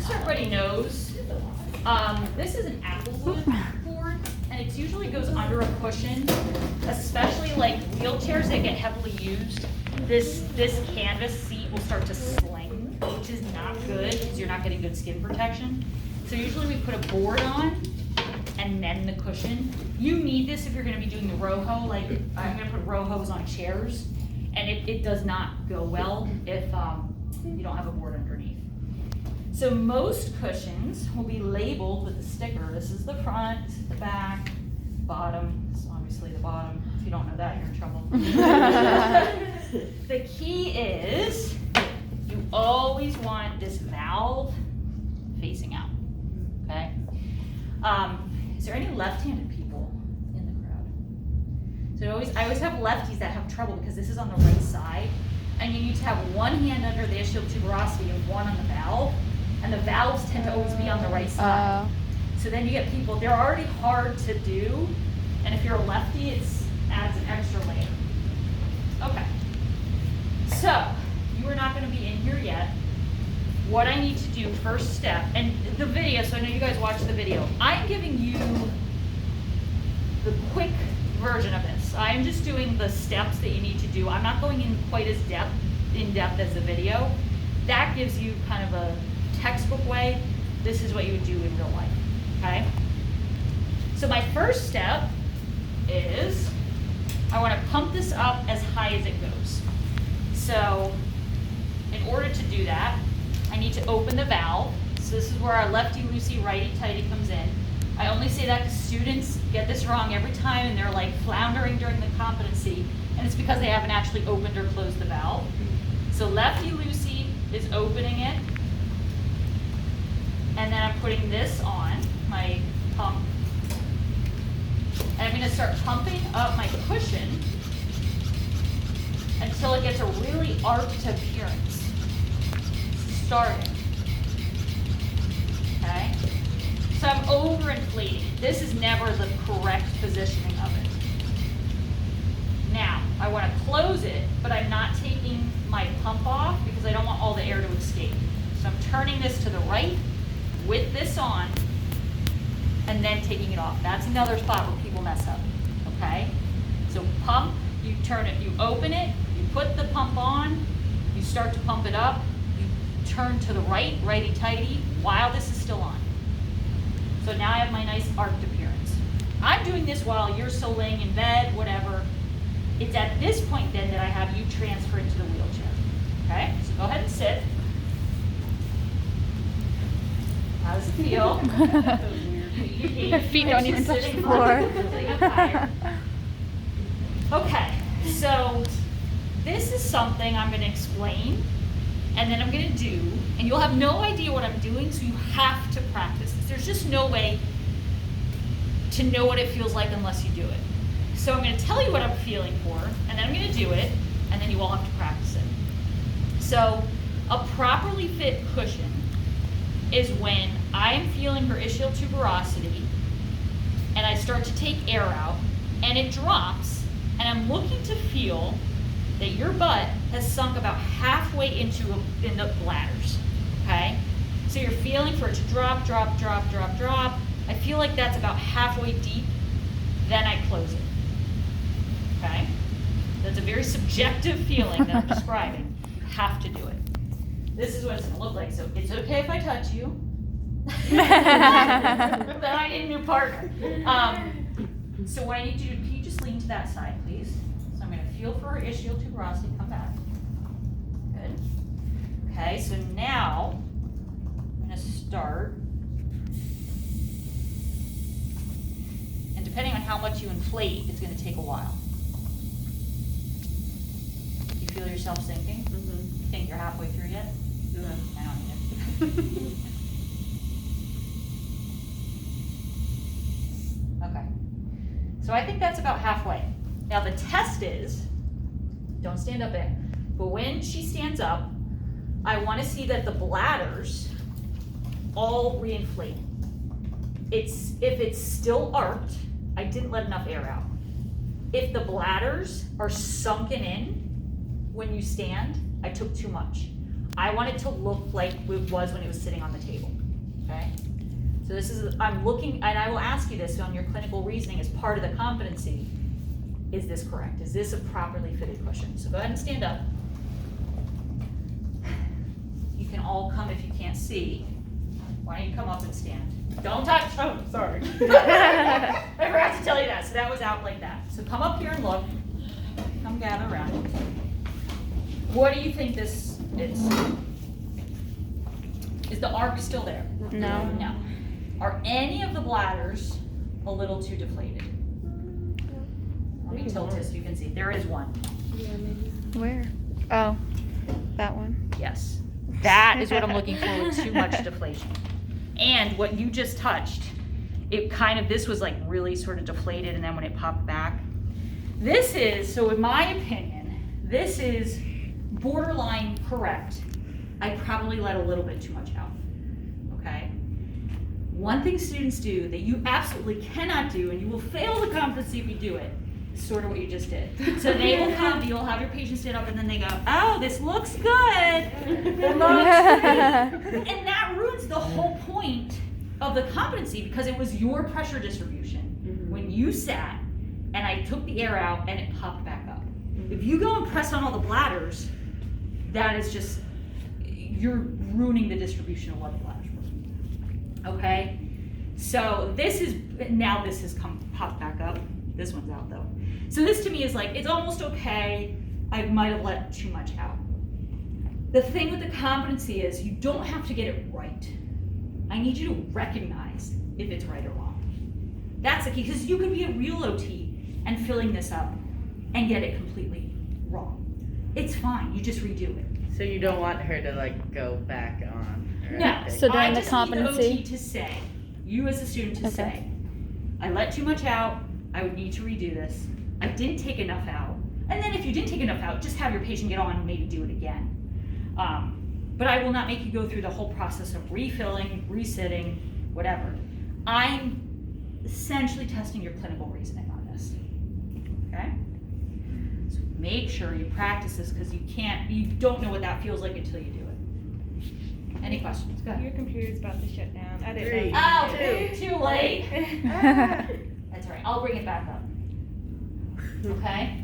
just so everybody knows, this is an applewood board, and it usually goes under a cushion, especially like wheelchairs that get heavily used. This canvas seat will start to sling, which is not good because you're not getting good skin protection. So usually we put a board on and then the cushion. You need this if you're gonna be doing the Roho, like I'm gonna put Rohos on chairs, and it does not go well if you don't have a board underneath. So most cushions will be labeled with a sticker. This is the front, this is the back, bottom. This is obviously the bottom. If you don't know that, you're in trouble. The key is you always want this valve facing out, okay? Is there any left-handed people in the crowd? So I always have lefties that have trouble because this is on the right side, and you need to have one hand under the ischial tuberosity and one on the valve, and the valves tend to always be on the right side. So then you get people, they're already hard to do, and if you're a lefty, it adds an extra layer. Okay, so you are not gonna be in here yet. What I need to do, first step, and the video, so I know you guys watched the video, I'm giving you the quick version of this. I'm just doing the steps that you need to do. I'm not going in quite as in depth as the video. That gives you kind of a textbook way. This is what you would do in real life, okay? So my first step is I want to pump this up as high as it goes. So in order to do that, I need to open the valve. So this is where our lefty-loosey, righty-tighty comes in. I only say that because students get this wrong every time and they're like floundering during the competency, and it's because they haven't actually opened or closed the valve. So lefty-loosey is opening it, and then I'm putting this on, my pump, and I'm gonna start pumping up my cushion until it gets a really arched appearance. Starting, okay? So I'm overinflating. This is never the correct positioning of it. Now, I want to close it, but I'm not taking my pump off because I don't want all the air to escape. So I'm turning this to the right with this on, and then taking it off. That's another spot where people mess up, okay? So pump, you turn it, you open it, you put the pump on, you start to pump it up, turn to the right, righty-tighty, while this is still on. So now I have my nice arched appearance. I'm doing this while you're still laying in bed, whatever. It's at this point then that I have you transfer into the wheelchair. Okay, so go ahead and sit. How does it feel? Her feet don't even touch the floor. Okay, so this is something I'm going to explain, and then I'm going to do, and you'll have no idea what I'm doing, so you have to practice this. There's just no way to know what it feels like unless you do it. So I'm going to tell you what I'm feeling for, and then I'm going to do it, and then you all have to practice it. So a properly fit cushion is when I'm feeling her ischial tuberosity, and I start to take air out, and it drops, and I'm looking to feel that your butt has sunk about halfway in the bladders, okay? So you're feeling for it to drop, drop, drop, drop, drop. I feel like that's about halfway deep, then I close it, okay? That's a very subjective feeling that I'm describing. You have to do it. This is what it's gonna look like. So it's okay if I touch you, but I need a new partner. So what I need to do, can you just lean to that side, please? So I'm gonna feel for her ischial tuberosity, come back. Good. Okay, so now I'm gonna start. And depending on how much you inflate, it's gonna take a while. You feel yourself sinking? Mm-hmm. You think you're halfway through yet? No. I don't need it. Okay. So I think that's about halfway. Now the test is, don't stand up in, but when she stands up, I want to see that the bladders all reinflate. If it's still arced, I didn't let enough air out. If the bladders are sunken in when you stand, I took too much. I want it to look like it was when it was sitting on the table. So this is, I'm looking, and I will ask you this on your clinical reasoning as part of the competency. Is this correct? Is this a properly fitted cushion? So go ahead and stand up. You can all come if you can't see. Why don't you come up and stand? Don't touch. Oh, sorry. I forgot to tell you that. So that was out like that. So come up here and look. Come gather around. What do you think this is? Is the arc still there? No. No. Are any of the bladders a little too deflated? Let me tilt this so you can see. There is one. Where? Oh, that one. Yes. That is what I'm looking for with too much deflation. And what you just touched, it kind of, this was like really sort of deflated, and then when it popped back. This is, so in my opinion, this is borderline correct. I probably let a little bit too much out, okay? One thing students do that you absolutely cannot do, and you will fail the competency if you do it, is sort of what you just did. So they will come, you'll have your patient stand up, and then they go, oh, this looks good. It looks good. And that ruins the whole point of the competency, because it was your pressure distribution when you sat, and I took the air out and it popped back up. If you go and press on all the bladders, that is just, you're ruining the distribution of what the bladders were. Okay? So this is, now this has popped back up. This one's out though. So this to me is like, it's almost okay. I might have let too much out. The thing with the competency is you don't have to get it right. I need you to recognize if it's right or wrong. That's the key, because you could be a real OT and filling this up and get it completely wrong. It's fine, you just redo it. So you don't want her to like go back on? Or No, anything? So during I the just competency? need the OT to say, you as a student to Okay. say, I let too much out, I would need to redo this. I didn't take enough out. And then if you didn't take enough out, just have your patient get on and maybe do it again. But I will not make you go through the whole process of refilling, resitting, whatever. I'm essentially testing your clinical reasoning on this, okay? So make sure you practice this, because you don't know what that feels like until you do it. Any questions? Go ahead. Your computer's about to shut down. I didn't Three. know. Oh, too late. That's all right, I'll bring it back up. Okay?